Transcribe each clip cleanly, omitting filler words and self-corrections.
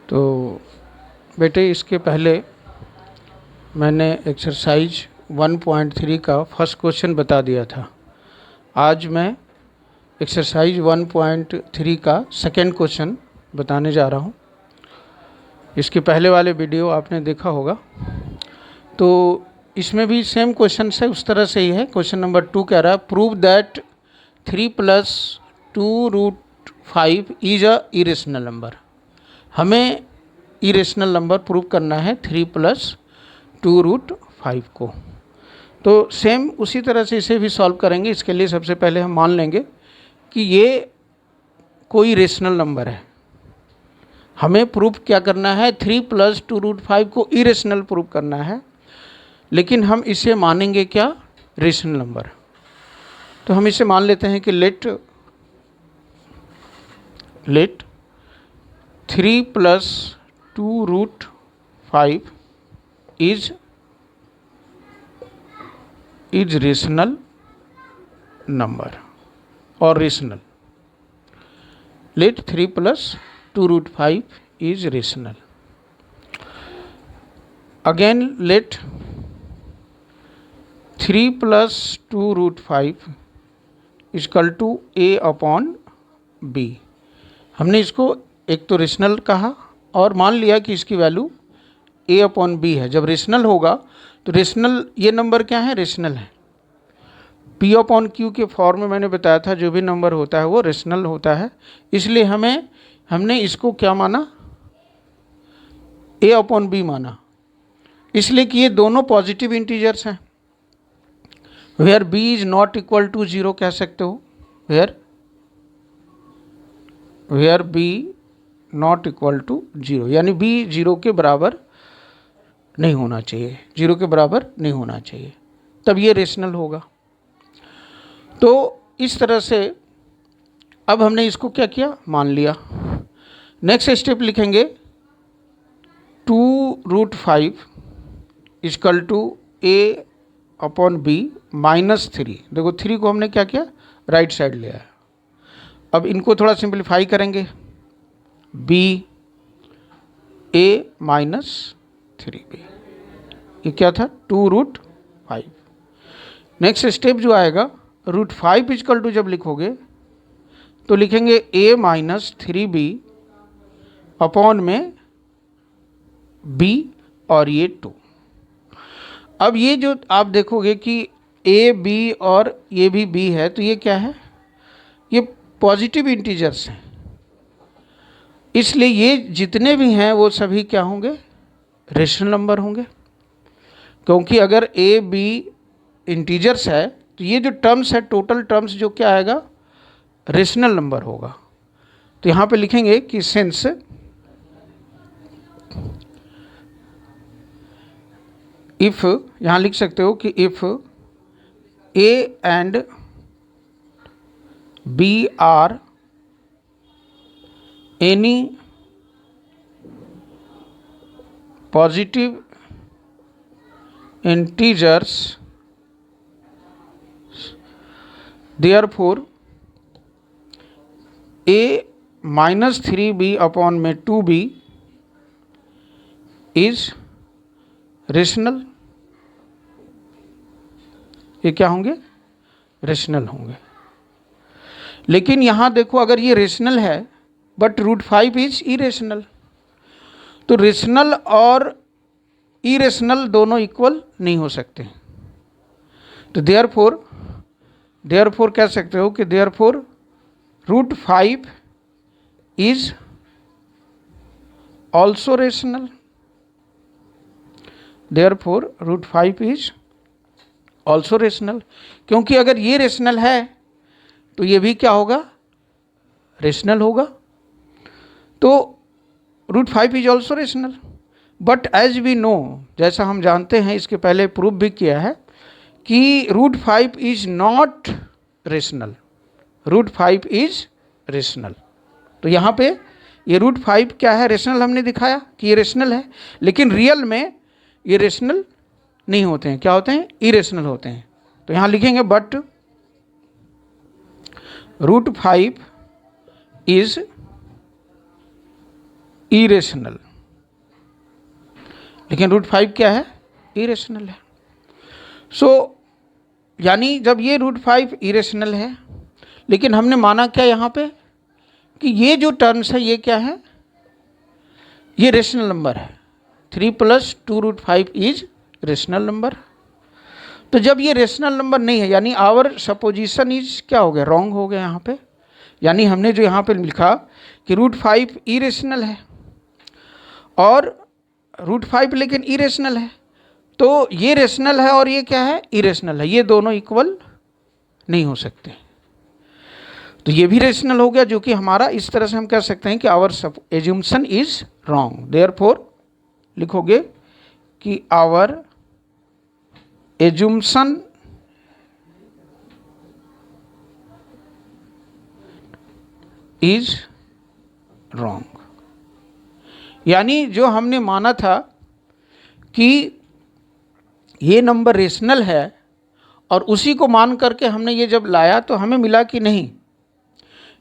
तो बेटे इसके पहले मैंने एक्सरसाइज 1.3 का फर्स्ट क्वेश्चन बता दिया था। आज मैं एक्सरसाइज 1.3 का सेकेंड क्वेश्चन बताने जा रहा हूँ। इसके पहले वाले वीडियो आपने देखा होगा। तो इसमें भी सेम क्वेश्चन है, उस तरह से ही है। क्वेश्चन नंबर 2 कह रहा है prove that 3 + 2√5 is a irrational number. हमें इरेशनल नंबर प्रूव करना है 3 + 2√5 को। तो सेम उसी तरह से इसे भी सॉल्व करेंगे। इसके लिए सबसे पहले हम मान लेंगे कि ये कोई रेशनल नंबर है। हमें प्रूफ क्या करना है, 3 + 2√5 को इरेशनल प्रूव करना है, लेकिन हम इसे मानेंगे क्या, रेशनल नंबर। तो हम इसे मान लेते हैं कि लेट 3 + 2√5 इज रेशनल नंबर और rational. Late 3 + 2√5 is rational. Again let 3 + 2√5 is equal to a/b। हमने इसको एक तो रेशनल कहा और मान लिया कि इसकी वैल्यू a/b है। जब रेशनल होगा तो रेशनल ये नंबर क्या है, रेशनल है। p/q के फॉर्म में मैंने बताया था जो भी नंबर होता है वो रेशनल होता है। इसलिए हमने इसको क्या माना, a/b माना, इसलिए कि ये दोनों पॉजिटिव इंटीजर्स हैं। Where b is not equal to 0 कह सकते हो। Where b not equal to 0 यानी b 0 के बराबर नहीं होना चाहिए, 0 के बराबर नहीं होना चाहिए, तब ये रेशनल होगा। तो इस तरह से अब हमने इसको क्या किया, मान लिया। नेक्स्ट स्टेप लिखेंगे 2√5 इज इक्वल टू a/b -3। देखो 3 को हमने क्या किया, राइट साइड लिया है। अब इनको थोड़ा सिंप्लीफाई करेंगे, b a - 3b, ये क्या था, 2√5। नेक्स्ट स्टेप जो आएगा √5 इज इक्वल टू जब लिखोगे तो लिखेंगे a - 3b अपॉन में b और ये 2। अब ये जो आप देखोगे कि a b और ये भी b है, तो ये क्या है, ये पॉजिटिव इंटीजर्स हैं। इसलिए ये जितने भी हैं वो सभी क्या होंगे, रेशनल नंबर होंगे। क्योंकि अगर a b इंटीजर्स है तो ये जो टर्म्स है, टोटल टर्म्स जो क्या आएगा, रेशनल नंबर होगा। तो यहाँ पे लिखेंगे कि सिंस इफ, यहाँ लिख सकते हो कि if a and b are any positive integers therefore a - 3b upon में 2b इज रेशनल। ये क्या होंगे, रेशनल होंगे। लेकिन यहाँ देखो अगर ये रेशनल है बट √5 इज इरेशनल, तो रेशनल और इरेशनल दोनों इक्वल नहीं हो सकते। तो देयरफॉर कह सकते हो कि therefore √5 is also rational. Therefore √5 is also rational, क्योंकि अगर ये रेशनल है तो ये भी क्या होगा, रेशनल होगा। तो √5 is also rational. But as we know, जैसा हम जानते हैं, इसके पहले प्रूफ भी किया है कि √5 is not rational, √5 is rational. तो यहाँ पे ये √5 क्या है, रेशनल हमने दिखाया कि ये रेशनल है, लेकिन रियल में ये रेशनल नहीं होते हैं। क्या होते हैं, इरेशनल होते हैं। तो यहाँ लिखेंगे बट √5 इज इरेशनल, लेकिन रूट 5 क्या है? इरेशनल है। सो यानी जब ये रूट 5 इरेशनल है, लेकिन हमने माना क्या यहाँ पे कि ये जो टर्म्स है ये क्या है? ये रेशनल नंबर है। 3 + 2√5 इज रेशनल नंबर। तो जब ये रेशनल नंबर नहीं है, यानी आवर सपोजिशन इज क्या हो गया? रॉन्ग हो गया यहाँ पे। यानी हमने जो यहाँ पे लिखा कि रूट 5 इरेशनल है और रूट 5 लेकिन इरेशनल है, तो ये रेशनल है और ये क्या है? इरेशनल है। ये दोनों इक्वल नहीं हो सकते। तो ये भी रेशनल हो गया, जो कि हमारा इस तरह से हम कह सकते हैं कि आवर एज्यूम्पशन इज रॉन्ग। देयरफॉर लिखोगे कि आवर एज्यूम्पशन इज रॉन्ग। यानी जो हमने माना था कि ये नंबर रेशनल है और उसी को मान करके हमने ये जब लाया तो हमें मिला कि नहीं,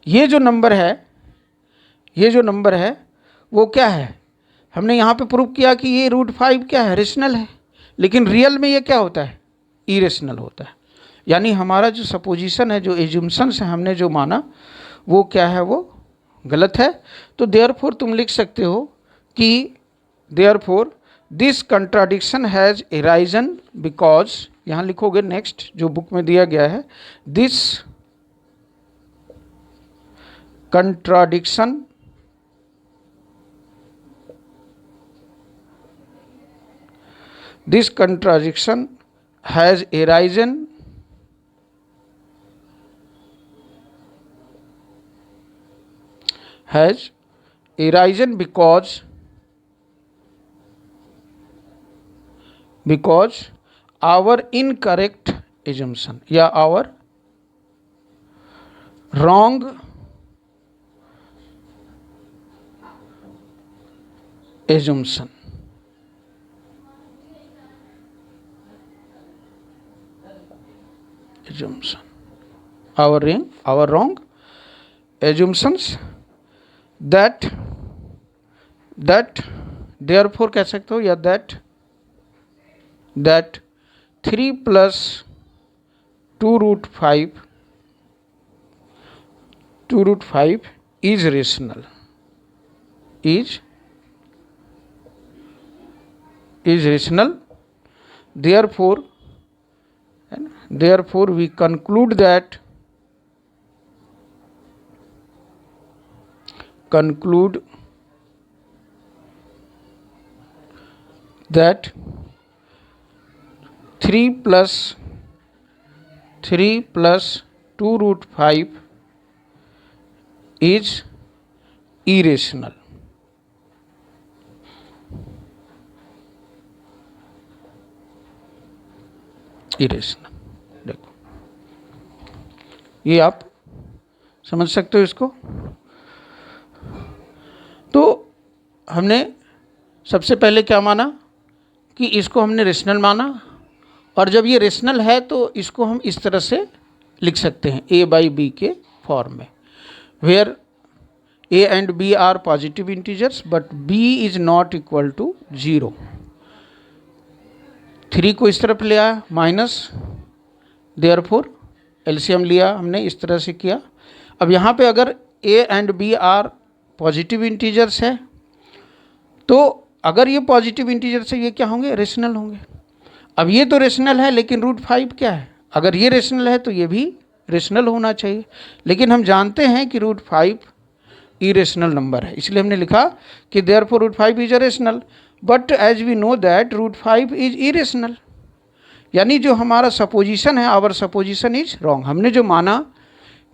ये जो नंबर है वो क्या है? हमने यहाँ पे प्रूव किया कि ये रूट 5 क्या है? रेशनल है, लेकिन रियल में ये क्या होता है? इरेशनल होता है। यानी हमारा जो सपोजिशन है, जो एज्यूम्पशंस है, हमने जो माना वो क्या है? वो गलत है। तो देयरफॉर तुम लिख सकते हो कि therefore this contradiction has arisen because, यहाँ लिखोगे नेक्स्ट जो बुक में दिया गया है, this contradiction has arisen because our incorrect assumption या our wrong assumption, our wrong assumptions that therefore कह सकते हो या that 3 + 2√5 is rational, is rational. Therefore we conclude that that 3 + 2√5 is irrational. देखो, ये आप समझ सकते हो इसको। तो हमने सबसे पहले क्या माना कि इसको हमने रेशनल माना, और जब ये रेशनल है तो इसको हम इस तरह से लिख सकते हैं a/b के फॉर्म में, where a and b are positive integers but b is not equal to 0। 3 को इस तरफ ले आया माइनस, देयरफॉर एलसीएम लिया हमने, इस तरह से किया। अब यहाँ पे अगर a and b are positive integers है, तो अगर ये पॉजिटिव इंटीजर्स है ये क्या होंगे? रेशनल होंगे। अब ये तो रेशनल है, लेकिन √5 क्या है? अगर ये रेशनल है तो ये भी रेशनल होना चाहिए, लेकिन हम जानते हैं कि √5 इरेशनल नंबर है, इसलिए हमने लिखा कि therefore √5 is a rational, but as we know that √5 is irrational. यानी जो हमारा सपोजिशन है, आवर सपोजिशन इज रॉन्ग। हमने जो माना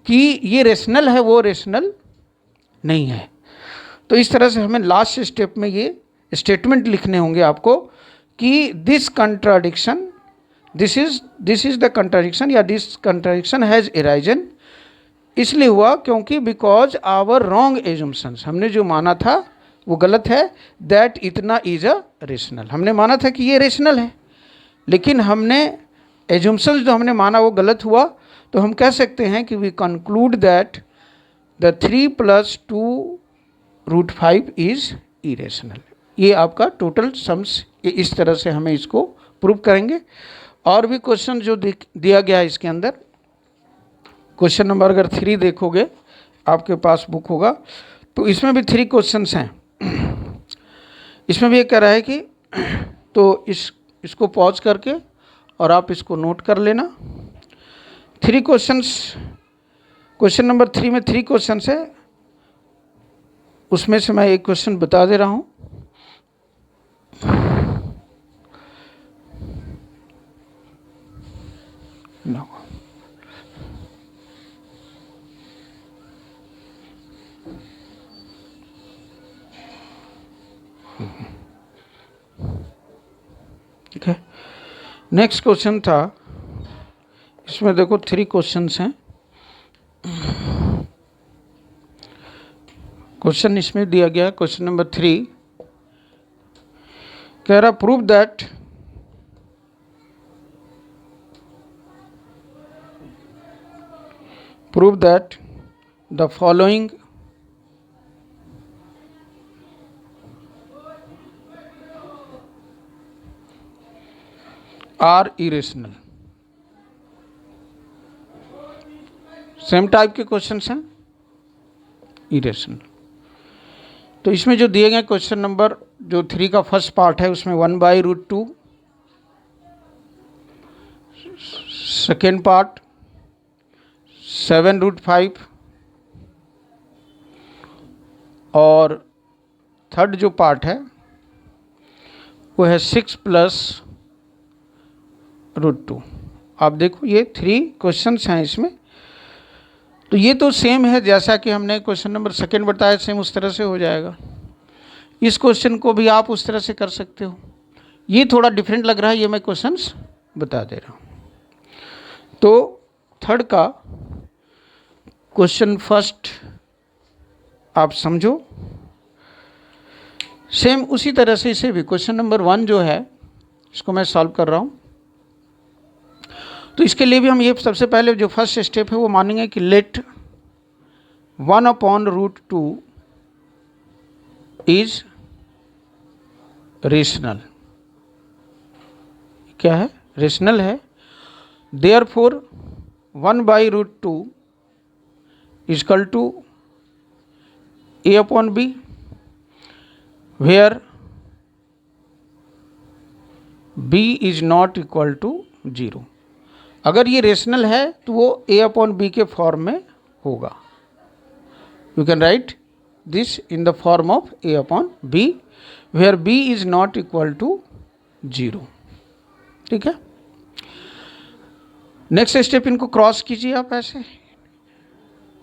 कि ये रेशनल है वो रेशनल नहीं है। तो इस तरह से हमें लास्ट स्टेप में ये स्टेटमेंट लिखने होंगे आपको कि this contradiction, this is the contradiction या दिस कंट्राडिक्शन हैज़ अराइजन, इसलिए हुआ क्योंकि बिकॉज आवर रॉन्ग एजम्पशंस, हमने जो माना था वो गलत है, दैट इतना इज अ रेशनल। हमने माना था कि ये रेशनल है, लेकिन हमने एजम्पशंस जो हमने माना वो गलत हुआ। तो हम कह सकते हैं कि we conclude that the 3 + 2√5 is irrational. ये आपका टोटल सम्स, इस तरह से हमें इसको प्रूव करेंगे। और भी क्वेश्चन जो दिया गया है इसके अंदर, क्वेश्चन नंबर अगर 3 देखोगे आपके पास बुक होगा तो इसमें भी 3 क्वेश्चंस हैं। इसमें भी ये कह रहा है कि तो इसको पॉज करके और आप इसको नोट कर लेना। 3 क्वेश्चंस, क्वेश्चन नंबर 3 में 3 क्वेश्चंस है, उसमें से मैं एक क्वेश्चन बता दे रहा हूँ। No. ठीक है, नेक्स्ट क्वेश्चन था, इसमें देखो 3 क्वेश्चंस हैं। क्वेश्चन इसमें दिया गया, क्वेश्चन नंबर 3 कह रहा prove that the following are irrational. Same type के क्वेश्चंस हैं, इरेशनल। तो इसमें जो दिए गए क्वेश्चन नंबर जो 3 का फर्स्ट पार्ट है उसमें 1/√2, सेकेंड पार्ट 7√5 और थर्ड जो पार्ट है वो है 6+√2। आप देखो ये 3 क्वेश्चंस हैं इसमें। तो ये तो सेम है जैसा कि हमने क्वेश्चन नंबर सेकेंड बताया, सेम उस तरह से हो जाएगा। इस क्वेश्चन को भी आप उस तरह से कर सकते हो। ये थोड़ा डिफरेंट लग रहा है, ये मैं क्वेश्चंस बता दे रहा हूँ। तो थर्ड का क्वेश्चन फर्स्ट आप समझो, सेम उसी तरह से इसे भी क्वेश्चन नंबर 1 जो है इसको मैं सॉल्व कर रहा हूँ। तो इसके लिए भी हम ये सबसे पहले जो फर्स्ट स्टेप है वो मानेंगे कि लेट 1/√2 इज रेशनल। क्या है? रेशनल है। Therefore 1/√2 is equal to a/b, where b is not equal to 0। अगर ये रेशनल है तो वो a/b के फॉर्म में होगा। You can write this in the form of a/b, where b is not equal to 0। ठीक है, नेक्स्ट स्टेप इनको क्रॉस कीजिए आप ऐसे।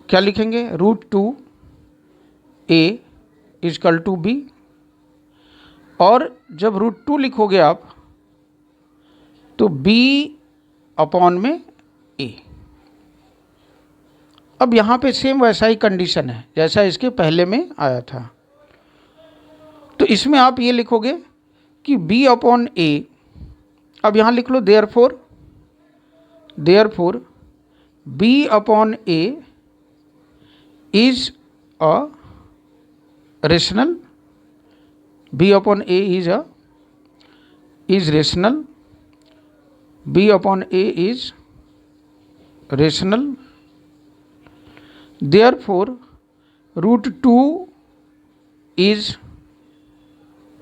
क्या लिखेंगे? √2a is equal to b, और जब √2 लिखोगे आप तो b/में a। अब यहाँ पे सेम वैसा ही कंडीशन है जैसा इसके पहले में आया था। तो इसमें आप ये लिखोगे कि b/a, अब यहाँ लिख लो therefore b/a is a rational, b/a is rational, b/a is rational, therefore √2 is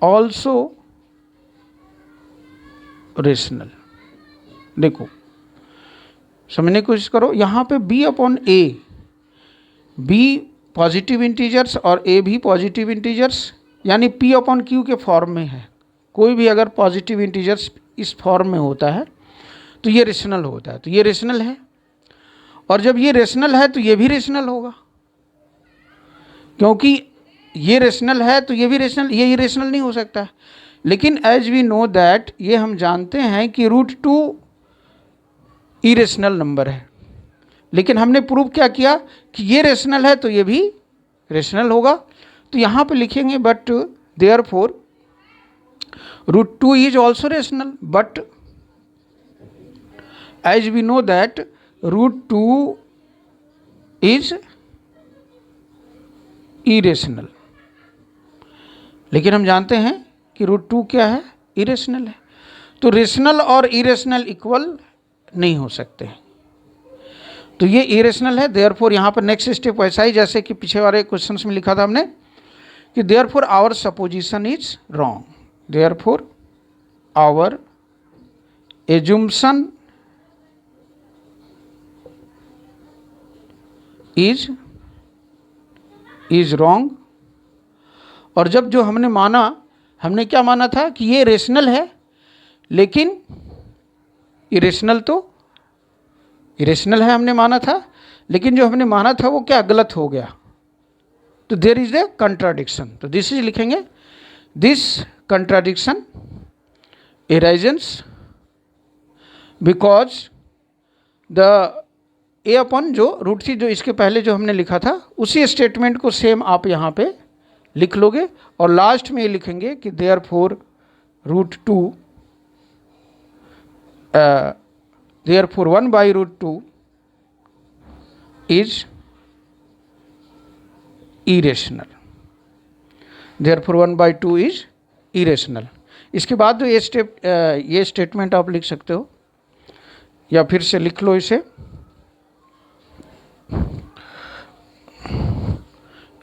also rational। देखो समझने की कोशिश करो, यहाँ पे b/a, b पॉजिटिव इंटीजर्स और a भी पॉजिटिव इंटीजर्स, यानी p/q के फॉर्म में है। कोई भी अगर पॉजिटिव इंटीजर्स इस फॉर्म में होता है तो ये रेशनल होता है। तो ये रेशनल है, और जब ये रेशनल है तो ये भी रेशनल होगा, क्योंकि ये रेशनल है तो ये भी रेशनल, ये रेशनल नहीं हो सकता। लेकिन एज वी नो दैट, ये हम जानते हैं कि √2 इरेशनल नंबर है, लेकिन हमने प्रूव क्या किया कि ये रेशनल है तो ये भी रेशनल होगा। तो यहाँ पे लिखेंगे but therefore √2 is also rational, but as we know that √2 is irrational, लेकिन हम जानते हैं कि √2 क्या है, इरेशनल है। तो रेशनल और इरेशनल इक्वल नहीं हो सकते, तो ये इरेशनल है। देयरफॉर यहाँ पर नेक्स्ट स्टेप वैसा ही जैसे कि पीछे वाले क्वेश्चंस में लिखा था हमने कि therefore our supposition is wrong, therefore our assumption is wrong. और जब जो हमने माना, हमने क्या माना था कि ये रेशनल है लेकिन इरेशनल है हमने माना था, लेकिन जो हमने माना था वो क्या गलत हो गया, तो देयर इज ए कंट्राडिक्शन। तो दिस इज लिखेंगे, this contradiction arises because the a upon जो √3 जो इसके पहले जो हमने लिखा था उसी स्टेटमेंट को सेम आप यहाँ पे लिख लोगे और लास्ट में ये लिखेंगे कि therefore √2 therefore 1/√2 is irrational, therefore 1/2 is irrational. इसके बाद जो ये स्टेटमेंट आप लिख सकते हो या फिर से लिख लो इसे।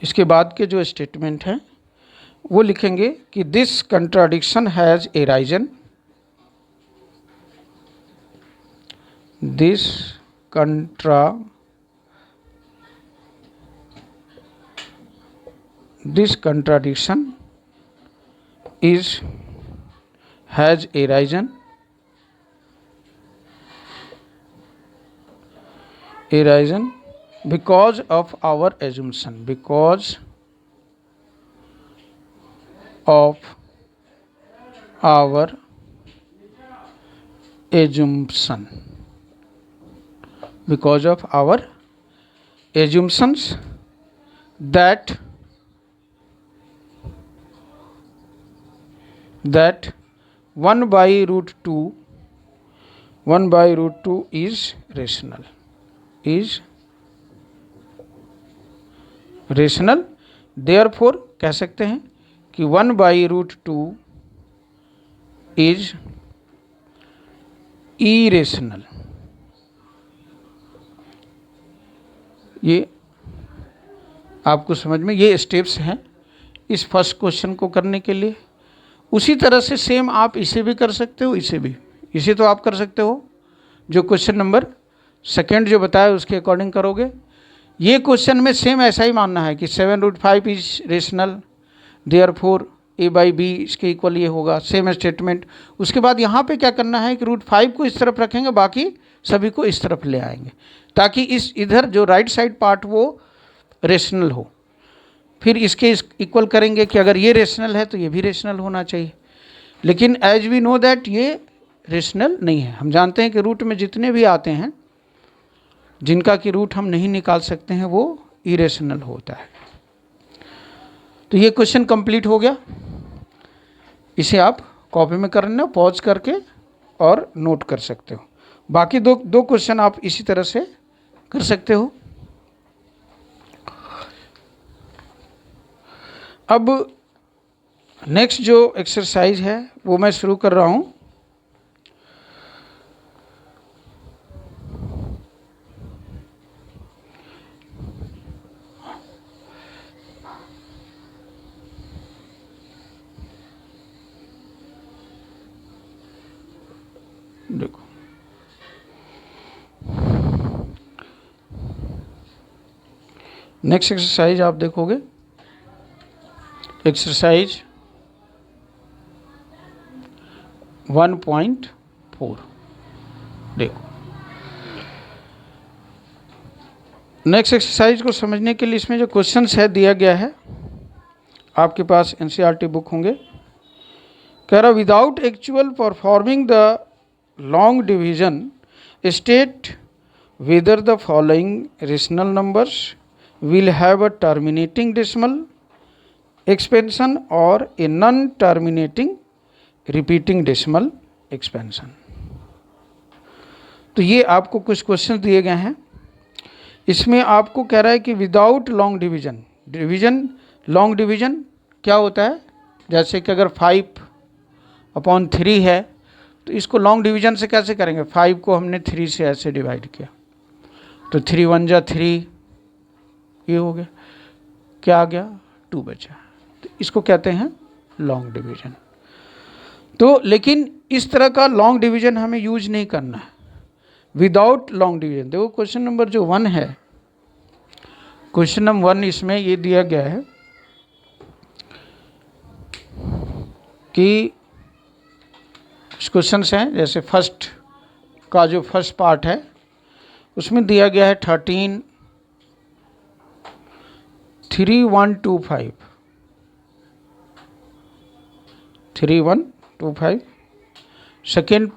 इसके बाद के जो स्टेटमेंट हैं वो लिखेंगे कि this contradiction has arisen, this contradiction has arisen because of our assumption, because of our assumption, because of our assumptions that 1/√2 is rational, therefore कह सकते हैं कि 1/√2 इज irrational। ये आपको समझ में, ये स्टेप्स हैं इस फर्स्ट क्वेश्चन को करने के लिए। उसी तरह से सेम आप इसे भी कर सकते हो, इसे तो आप कर सकते हो जो क्वेश्चन नंबर सेकेंड जो बताया उसके अकॉर्डिंग करोगे। ये क्वेश्चन में सेम ऐसा ही मानना है कि 7√5 इज रेशनल, देयरफॉर a/b इसके इक्वल ये होगा, सेम स्टेटमेंट। उसके बाद यहाँ पे क्या करना है कि √5 को इस तरफ रखेंगे, बाकी सभी को इस तरफ ले आएंगे ताकि इधर जो राइट साइड पार्ट वो रेशनल हो। फिर इसके इक्वल करेंगे कि अगर ये रेशनल है तो ये भी रेशनल होना चाहिए, लेकिन एज वी नो दैट ये रेशनल नहीं है। हम जानते हैं कि रूट में जितने भी आते हैं जिनका कि रूट हम नहीं निकाल सकते हैं वो इरेशनल होता है। तो ये क्वेश्चन कंप्लीट हो गया। इसे आप कॉपी में करना, पॉज करके और नोट कर सकते हो। बाकी दो क्वेश्चन आप इसी तरह से कर सकते हो। अब नेक्स्ट जो एक्सरसाइज है वो मैं शुरू कर रहा हूँ। देखो, नेक्स्ट एक्सरसाइज आप देखोगे, एक्सरसाइज 1.4। देखो, नेक्स्ट एक्सरसाइज को समझने के लिए इसमें जो क्वेश्चंस है दिया गया है, आपके पास एनसीईआरटी बुक होंगे। कह रहा without actual performing the long division state whether the following rational numbers will have a terminating decimal expansion or a non-terminating repeating decimal expansion। तो ये आपको कुछ क्वेश्चन दिए गए हैं। इसमें आपको कह रहा है कि without long division, long division क्या होता है, जैसे कि अगर 5/3 है तो इसको लॉन्ग डिवीजन से कैसे करेंगे, 5 को हमने 3 से ऐसे डिवाइड किया तो 3 1 जा 3, ये हो गया, क्या आ गया 2 बचा। तो इसको कहते हैं लॉन्ग डिवीजन। तो लेकिन इस तरह का लॉन्ग डिवीजन हमें यूज नहीं करना है, विदाउट लॉन्ग डिवीजन। देखो क्वेश्चन नंबर जो 1 है, क्वेश्चन नंबर 1 इसमें ये दिया गया है कि क्वेश्चंस हैं, जैसे फर्स्ट का जो फर्स्ट पार्ट है उसमें दिया गया है 13 3 1 2 5 3 1 2 5। सेकेंड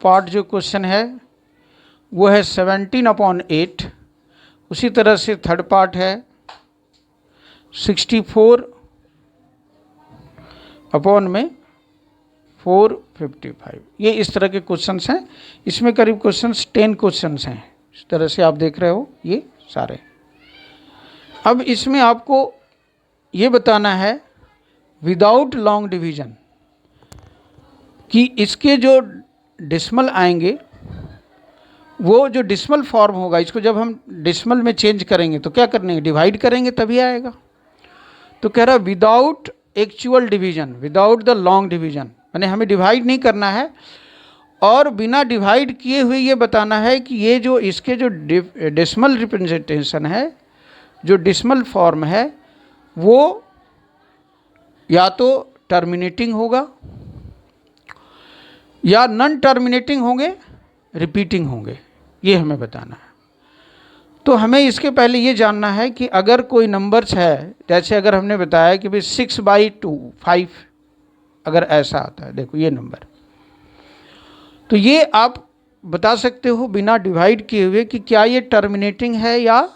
पार्ट जो क्वेश्चन है वो है 17/8। उसी तरह से थर्ड पार्ट है 64/455। ये इस तरह के क्वेश्चंस हैं। इसमें करीब क्वेश्चंस 10 क्वेश्चंस हैं, इस तरह से आप देख रहे हो ये सारे। अब इसमें आपको ये बताना है विदाउट लॉन्ग डिवीजन कि इसके जो डेसिमल आएंगे वो जो डेसिमल फॉर्म होगा, इसको जब हम डेसिमल में चेंज करेंगे तो क्या करेंगे, डिवाइड करेंगे तभी आएगा। तो कह रहा है without actual division, without the long division, यानी हमें डिवाइड नहीं करना है और बिना डिवाइड किए हुए ये बताना है कि ये जो इसके जो डेसिमल रिप्रेजेंटेशन है, जो डेसिमल फॉर्म है, वो या तो टर्मिनेटिंग होगा या नॉन टर्मिनेटिंग होंगे, रिपीटिंग होंगे, ये हमें बताना है। तो हमें इसके पहले ये जानना है कि अगर कोई नंबर्स है, जैसे अगर हमने बताया कि भाई 6/2 5, अगर ऐसा आता है, देखो ये नंबर, तो ये आप बता सकते हो बिना डिवाइड किए हुए कि क्या ये टर्मिनेटिंग है या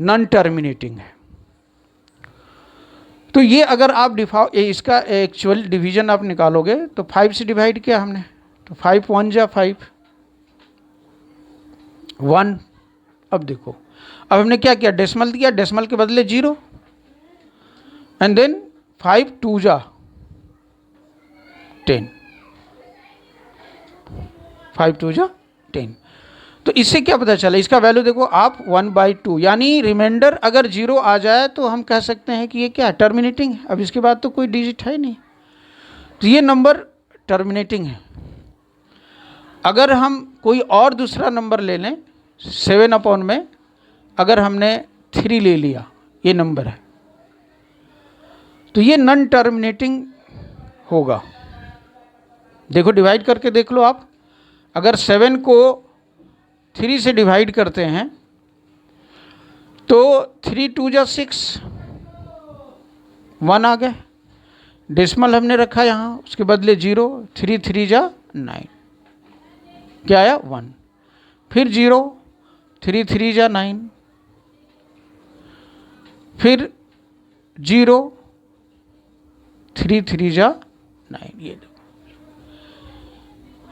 नॉन टर्मिनेटिंग है। तो ये अगर आप इसका एक्चुअल डिवीजन आप निकालोगे तो 5 से डिवाइड किया हमने, तो 5 1 जा 5 1। अब देखो, अब हमने क्या किया, डेसिमल दिया, डेसिमल के बदले 0 एंड देन 5 2 जा 10, 5 2 जा 10। तो इससे क्या पता चला, इसका वैल्यू देखो आप 1/2, यानी रिमाइंडर अगर 0 आ जाए तो हम कह सकते हैं कि ये क्या टर्मिनेटिंग है। अब इसके बाद तो कोई डिजिट है नहीं, तो ये नंबर टर्मिनेटिंग है। अगर हम कोई और दूसरा नंबर ले लें, 7 में अगर हमने 3 ले लिया, ये नंबर है, तो ये नॉन टर्मिनेटिंग होगा। देखो डिवाइड करके देख लो आप, अगर 7 को 3 से डिवाइड करते हैं तो 3 2 जा 6, 1 आ गया, डेसिमल हमने रखा यहाँ, उसके बदले 0, 3 3 जा 9, क्या आया 1, फिर 0, 3 3 जा 9, फिर 0, 3 3 जा 9। ये देखो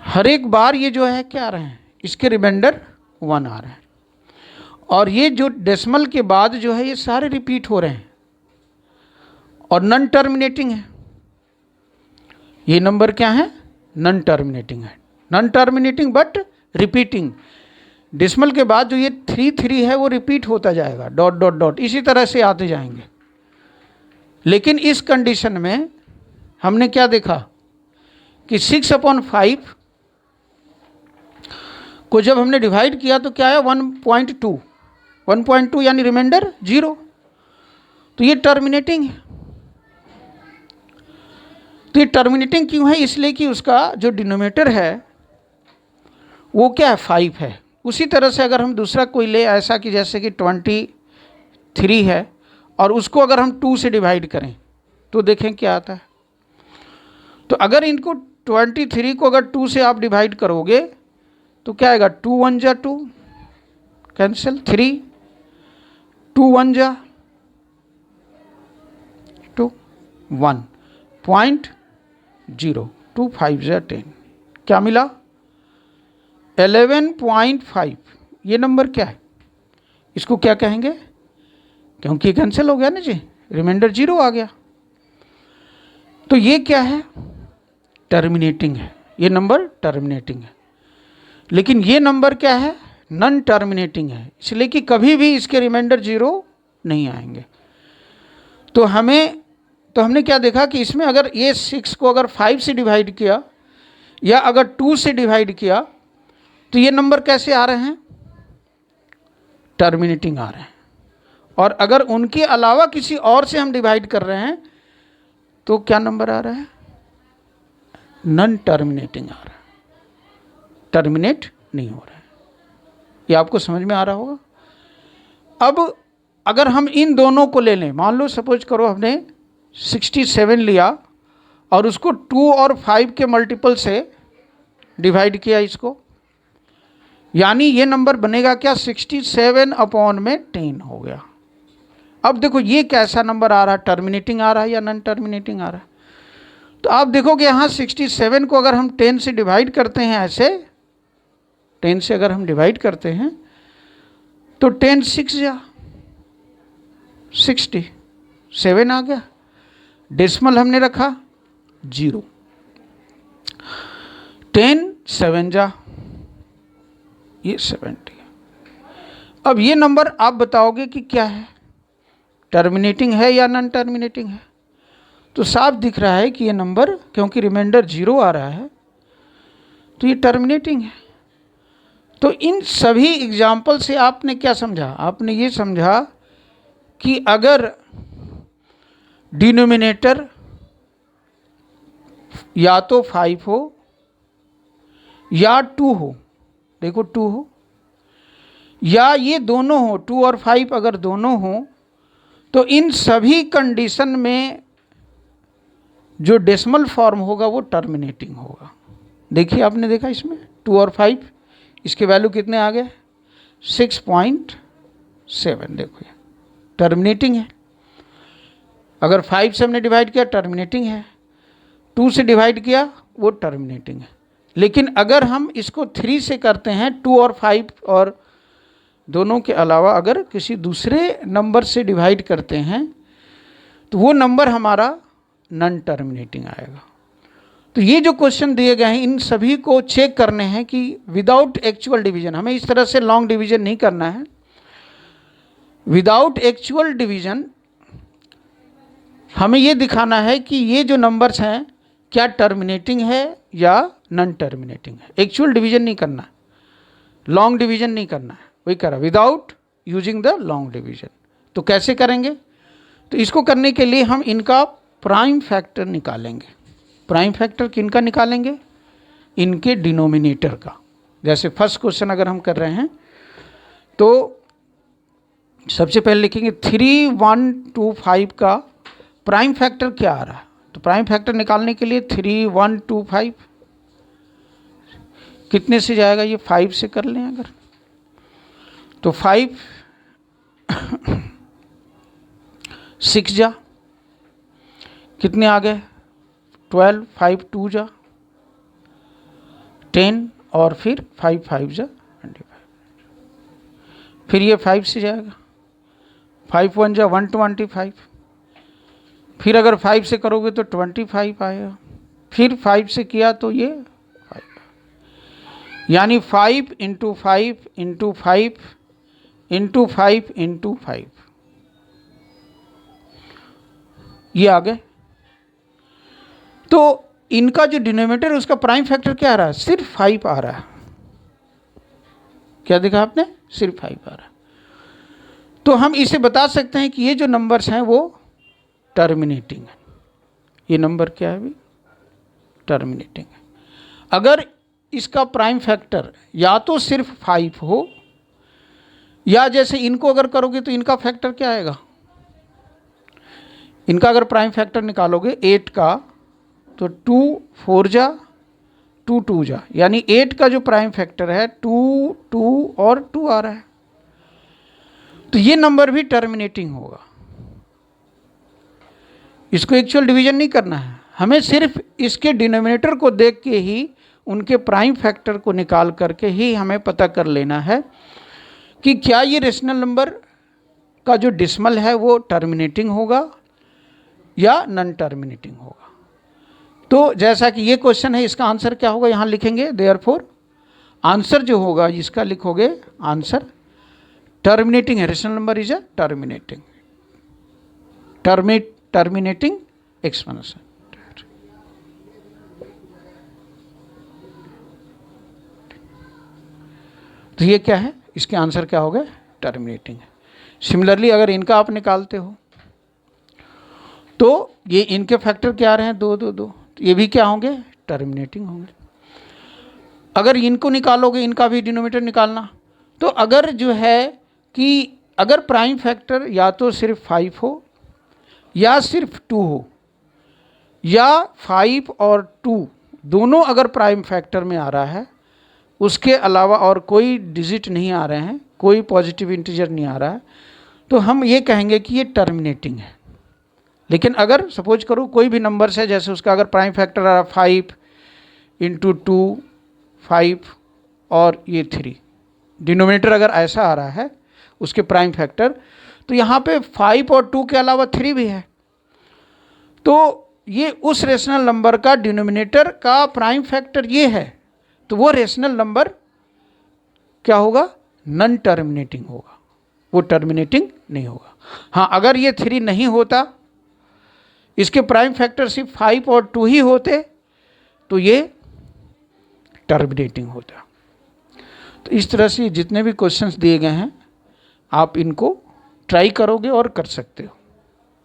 हर एक बार ये जो है क्या आ रहे हैं, इसके रिमाइंडर 1 आ रहे हैं, और ये जो डेसिमल के बाद जो है ये सारे रिपीट हो रहे हैं और नॉन टर्मिनेटिंग है। ये नंबर क्या है, नॉन टर्मिनेटिंग है, non terminating but repeating. Decimal के बाद जो ये 3 3 है वो रिपीट होता जाएगा, डॉट डॉट डॉट, इसी तरह से आते जाएंगे। लेकिन इस कंडीशन में हमने क्या देखा कि 6/5 को जब हमने डिवाइड किया तो क्या है 1.2, 1.2 यानी रिमाइंडर 0, तो ये टर्मिनेटिंग है। तो ये टर्मिनेटिंग क्यों है, इसलिए कि उसका जो डिनोमिनेटर है वो क्या है 5 है। उसी तरह से अगर हम दूसरा कोई ले, ऐसा कि जैसे कि 23 है और उसको अगर हम 2 से डिवाइड करें तो देखें क्या आता है। तो अगर इनको 23 को अगर 2 से आप डिवाइड करोगे तो क्या आएगा, 2 1 जा 2 कैंसिल, 3 2 1 जा 2 1.0, 2 5 जा 10, क्या मिला 11.5। ये नंबर क्या है, इसको क्या कहेंगे, क्योंकि कैंसिल हो गया ना जी, रिमाइंडर 0 आ गया। तो ये क्या है? टर्मिनेटिंग है, ये नंबर टर्मिनेटिंग है। लेकिन ये नंबर क्या है? नॉन टर्मिनेटिंग है, इसलिए कि कभी भी इसके रिमाइंडर 0 नहीं आएंगे। तो हमने क्या देखा कि इसमें अगर ये 6 को अगर 5 से डिवाइड किया या अगर 2 से डिवाइड किया तो ये नंबर कैसे आ रहे हैं? टर्मिनेटिंग आ रहे हैं। और अगर उनके अलावा किसी और से हम डिवाइड कर रहे हैं तो क्या नंबर आ रहा है? नॉन टर्मिनेटिंग आ रहा है, टर्मिनेट नहीं हो रहा है। ये आपको समझ में आ रहा होगा। अब अगर हम इन दोनों को ले लें, मान लो सपोज करो हमने 67 लिया और उसको 2 और 5 के मल्टीपल से डिवाइड किया इसको, यानी ये नंबर बनेगा क्या? 67 अपॉन में 10 हो गया। अब देखो ये कैसा नंबर आ रहा है? टर्मिनेटिंग आ रहा है या नॉन टर्मिनेटिंग आ रहा है? तो आप देखोगे यहाँ 67 को अगर हम 10 से डिवाइड करते हैं, ऐसे 10 से अगर हम डिवाइड करते हैं तो 10 6 जा 67 आ गया। डेसिमल हमने रखा 0, 10 7 जा ये 70। अब ये नंबर आप बताओगे कि क्या है? टर्मिनेटिंग है या नॉन टर्मिनेटिंग है? तो साफ दिख रहा है कि ये नंबर, क्योंकि रिमाइंडर 0 आ रहा है, तो ये टर्मिनेटिंग है। तो इन सभी एग्जाम्पल से आपने क्या समझा? आपने ये समझा कि अगर डिनोमिनेटर या तो 5 हो या 2 हो, देखो 2 हो, या ये दोनों हो, 2 और 5 अगर दोनों हो, तो इन सभी कंडीशन में जो डेसिमल फॉर्म होगा वो टर्मिनेटिंग होगा। देखिए आपने देखा इसमें 2 और 5, इसके वैल्यू कितने आ गए? 6.7। देखो ये टर्मिनेटिंग है। अगर 5 से हमने डिवाइड किया टर्मिनेटिंग है, 2 से डिवाइड किया वो टर्मिनेटिंग है। लेकिन अगर हम इसको 3 से करते हैं, 2 और 5 और दोनों के अलावा अगर किसी दूसरे नंबर से डिवाइड करते हैं तो वो नंबर हमारा नॉन टर्मिनेटिंग आएगा। तो ये जो क्वेश्चन दिए गए हैं इन सभी को चेक करने हैं कि विदाउट एक्चुअल डिवीजन, हमें इस तरह से लॉन्ग डिवीजन नहीं करना है। विदाउट एक्चुअल डिवीजन हमें ये दिखाना है कि ये जो नंबर्स हैं क्या टर्मिनेटिंग है या नॉन टर्मिनेटिंग है। एक्चुअल डिवीजन नहीं करना है, लॉन्ग डिवीजन नहीं करना है, वही करा without using the long division. तो कैसे करेंगे? तो इसको करने के लिए हम इनका प्राइम फैक्टर निकालेंगे। प्राइम फैक्टर किनका निकालेंगे? इनके डिनोमिनेटर का। जैसे फर्स्ट क्वेश्चन अगर हम कर रहे हैं तो सबसे पहले लिखेंगे 3 1 2 5 का प्राइम फैक्टर क्या आ रहा है। तो प्राइम फैक्टर निकालने के लिए 3 1 2 5 कितने से जाएगा? ये 5 से कर लें अगर, तो 5 6 जा कितने आ गए? 12, 5 2 जा 10 और फिर 5 5 जा 25। फिर ये 5 से जाएगा, 5 1 जा 125। फिर अगर 5 से करोगे तो 25 आएगा। फिर 5 से किया तो ये 5, यानी 5 इंटू 5 इंटू 5 इंटू 5 इंटू 5 ये आ गए। तो इनका जो डिनोमिनेटर है उसका प्राइम फैक्टर क्या आ रहा है? सिर्फ 5 आ रहा है। क्या देखा आपने? सिर्फ 5 आ रहा है। तो हम इसे बता सकते हैं कि ये जो नंबर्स हैं वो टर्मिनेटिंग है। ये नंबर क्या है? भी टर्मिनेटिंग है। अगर इसका प्राइम फैक्टर या तो सिर्फ 5 हो या जैसे इनको अगर करोगे तो इनका फैक्टर क्या आएगा? इनका अगर प्राइम फैक्टर निकालोगे 8 का तो 2 4 जा 2 2 जा, यानी 8 का जो प्राइम फैक्टर है 2 2 और 2 आ रहा है। तो ये नंबर भी टर्मिनेटिंग होगा। इसको एक्चुअल डिवीजन नहीं करना है, हमें सिर्फ इसके डिनोमिनेटर को देख के ही उनके प्राइम फैक्टर को निकाल करके ही हमें पता कर लेना है कि क्या ये रेशनल नंबर का जो डेसिमल है वो टर्मिनेटिंग होगा या नॉन टर्मिनेटिंग होगा। तो जैसा कि ये क्वेश्चन है, इसका आंसर क्या होगा यहाँ लिखेंगे, देयरफॉर आंसर जो होगा इसका लिखोगे, आंसर टर्मिनेटिंग है, rational number is a terminating expansion. तो ये क्या है, इसके आंसर क्या हो गए, टर्मिनेटिंग है। सिमिलरली अगर इनका आप निकालते हो तो ये इनके फैक्टर क्या आ रहे हैं, 2 2 2, तो ये भी क्या होंगे, टर्मिनेटिंग होंगे। अगर इनको निकालोगे, इनका भी डिनोमिनेटर निकालना, तो अगर जो है कि अगर प्राइम फैक्टर या तो सिर्फ 5 हो या सिर्फ 2 हो, या 5 और 2 दोनों अगर प्राइम फैक्टर में आ रहा है, उसके अलावा और कोई डिजिट नहीं आ रहे हैं, कोई पॉजिटिव इंटीजर नहीं आ रहा है, तो हम ये कहेंगे कि ये टर्मिनेटिंग है। लेकिन अगर सपोज करो कोई भी नंबर है, जैसे उसका अगर प्राइम फैक्टर आ रहा 5 × 2 5 और ये 3, डिनोमिनेटर अगर ऐसा आ रहा है उसके प्राइम फैक्टर, तो यहाँ पे 5 और 2 के अलावा 3 भी है, तो ये उस रेशनल नंबर का डिनोमिनेटर का प्राइम फैक्टर ये है, तो वो रेशनल नंबर क्या होगा, नॉन टर्मिनेटिंग होगा, वो टर्मिनेटिंग नहीं होगा। हाँ, अगर ये 3 नहीं होता, इसके प्राइम फैक्टर सिर्फ 5 और 2 ही होते, तो ये टर्मिनेटिंग होता। तो इस तरह से जितने भी क्वेश्चंस दिए गए हैं आप इनको ट्राई करोगे और कर सकते हो।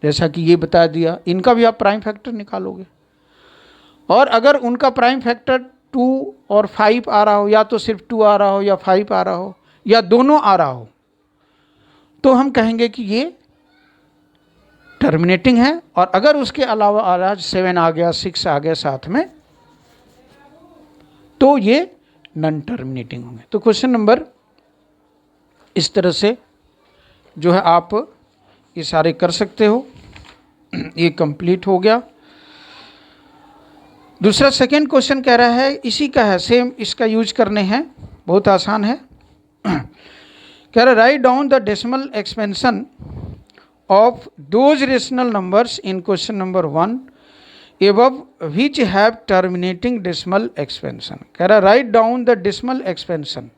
जैसा कि ये बता दिया, इनका भी आप प्राइम फैक्टर निकालोगे, और अगर उनका प्राइम फैक्टर 2 और 5 आ रहा हो, या तो सिर्फ 2 आ रहा हो या 5 आ रहा हो या दोनों आ रहा हो, तो हम कहेंगे कि ये टर्मिनेटिंग है। और अगर उसके अलावा आ रहा, 7 आ गया, 6 आ गया साथ में, तो ये नॉन टर्मिनेटिंग होंगे। तो क्वेश्चन नंबर इस तरह से जो है आप ये सारे कर सकते हो। ये कंप्लीट हो गया। दूसरा सेकेंड क्वेश्चन कह रहा है, इसी का है, सेम इसका यूज करने हैं, बहुत आसान है। कह रहा है write down the decimal expansion of those rational numbers in question number 1 above which have terminating decimal expansion। कह रहा write down the decimal expansion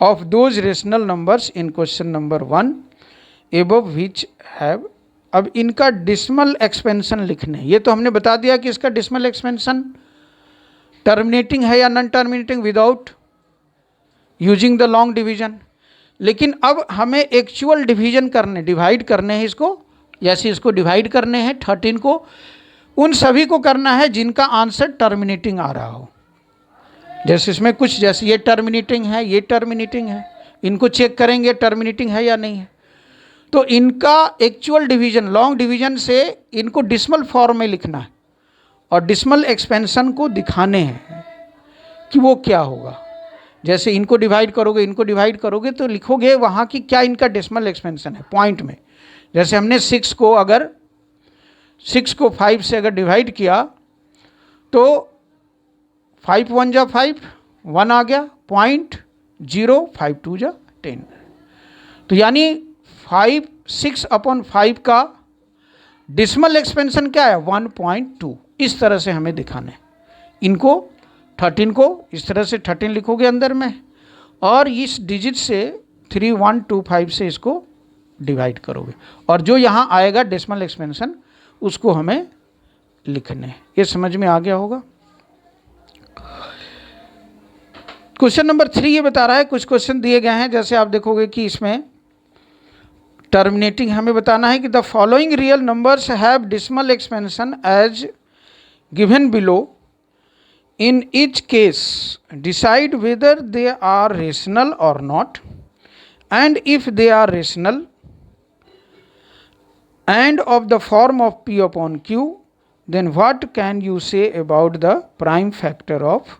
of those rational numbers in question number 1 above which have। अब इनका decimal expansion लिखने, ये तो हमने बता दिया कि इसका decimal expansion terminating है या non terminating without using the long division. लेकिन अब हमें एक्चुअल डिवीजन करने, डिवाइड करने हैं इसको, जैसे इसको डिवाइड करने हैं 13 को, उन सभी को करना है जिनका आंसर टर्मिनेटिंग आ रहा हो। जैसे इसमें कुछ, जैसे ये टर्मिनेटिंग है, ये टर्मिनेटिंग है, इनको चेक करेंगे टर्मिनेटिंग है या नहीं है। तो इनका एक्चुअल डिवीजन, लॉन्ग डिवीजन से इनको डिस्मल फॉर्म में लिखना है और डिस्मल एक्सपेंशन को दिखाने हैं कि वो क्या होगा। जैसे इनको डिवाइड करोगे, इनको डिवाइड करोगे, तो लिखोगे वहाँ की क्या इनका डेसिमल एक्सपेंशन है पॉइंट में। जैसे हमने 6 को अगर 6 को 5 से अगर डिवाइड किया, तो 5 1 जा 5, 1 आ गया, 0.0, 5 2 जा 10। तो यानी 5 6/5 का डेसिमल एक्सपेंशन क्या है, 1.2। इस तरह से हमें दिखाना है। इनको 13 को इस तरह से 13 लिखोगे अंदर में, और इस डिजिट से 3125 से इसको डिवाइड करोगे, और जो यहाँ आएगा डेसिमल एक्सपेंशन उसको हमें लिखने हैं। ये समझ में आ गया होगा। क्वेश्चन नंबर 3 ये बता रहा है, कुछ क्वेश्चन दिए गए हैं, जैसे आप देखोगे कि इसमें टर्मिनेटिंग हमें बताना है कि the following real numbers have decimal expansion as given below. In each case, decide whether they are rational or not, and if they are rational and of the form of P upon Q, then what can you say about the prime factor of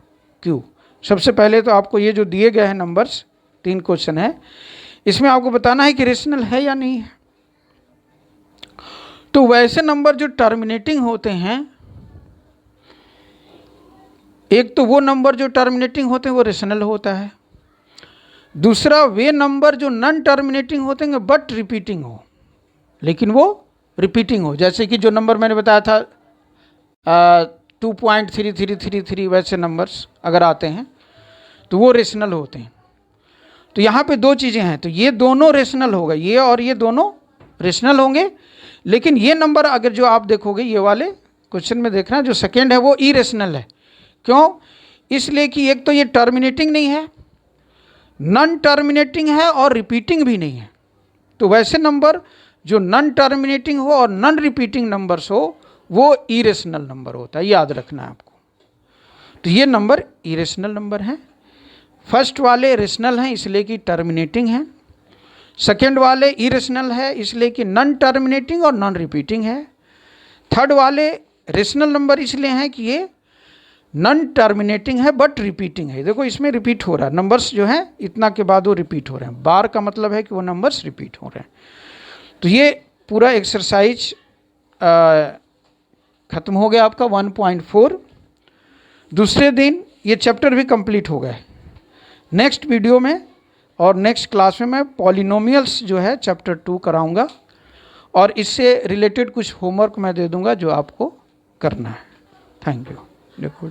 Q। सबसे पहले तो आपको ये जो दिए गए हैं numbers, 3 question है, इसमें आपको बताना है कि रेशनल है या नहीं है। तो वैसे नंबर जो टर्मिनेटिंग होते हैं, एक तो वो नंबर जो टर्मिनेटिंग होते हैं वो रेशनल होता है, दूसरा वे नंबर जो नॉन टर्मिनेटिंग होते हैं बट रिपीटिंग हो, लेकिन वो रिपीटिंग हो। जैसे कि जो नंबर मैंने बताया था 2.3333 वैसे नंबर्स अगर आते हैं तो वो रेशनल होते हैं। तो यहाँ पे दो चीज़ें हैं, तो ये दोनों रेशनल होगा, ये और ये दोनों रेशनल होंगे। लेकिन ये नंबर अगर जो आप देखोगे ये वाले क्वेश्चन में देखना, जो सेकेंड है वो इरेशनल है। क्यों? इसलिए कि एक तो ये टर्मिनेटिंग नहीं है, नॉन टर्मिनेटिंग है और रिपीटिंग भी नहीं है। तो वैसे नंबर जो नॉन टर्मिनेटिंग हो और नॉन रिपीटिंग नंबर्स हो वो इरेशनल नंबर होता है, याद रखना है आपको। तो ये नंबर इरेशनल नंबर हैं। फर्स्ट वाले रेशनल हैं इसलिए कि टर्मिनेटिंग हैं, सेकेंड वाले इरेशनल है इसलिए कि नॉन टर्मिनेटिंग और नॉन रिपीटिंग है, थर्ड वाले रेशनल नंबर इसलिए हैं कि ये नॉन टर्मिनेटिंग है बट रिपीटिंग है। देखो इसमें रिपीट हो रहा है, नंबर्स जो हैं इतना के बाद वो रिपीट हो रहे हैं, बार का मतलब है कि वो नंबर्स रिपीट हो रहे हैं। तो ये पूरा एक्सरसाइज ख़त्म हो गया आपका 1.4। दूसरे दिन ये चैप्टर भी कंप्लीट हो गया है। नेक्स्ट वीडियो में और नेक्स्ट क्लास में मैं पॉलिनोमियल्स जो है चैप्टर 2 कराऊंगा और इससे रिलेटेड कुछ होमवर्क मैं दे दूंगा जो आपको करना है। Thank you. देखो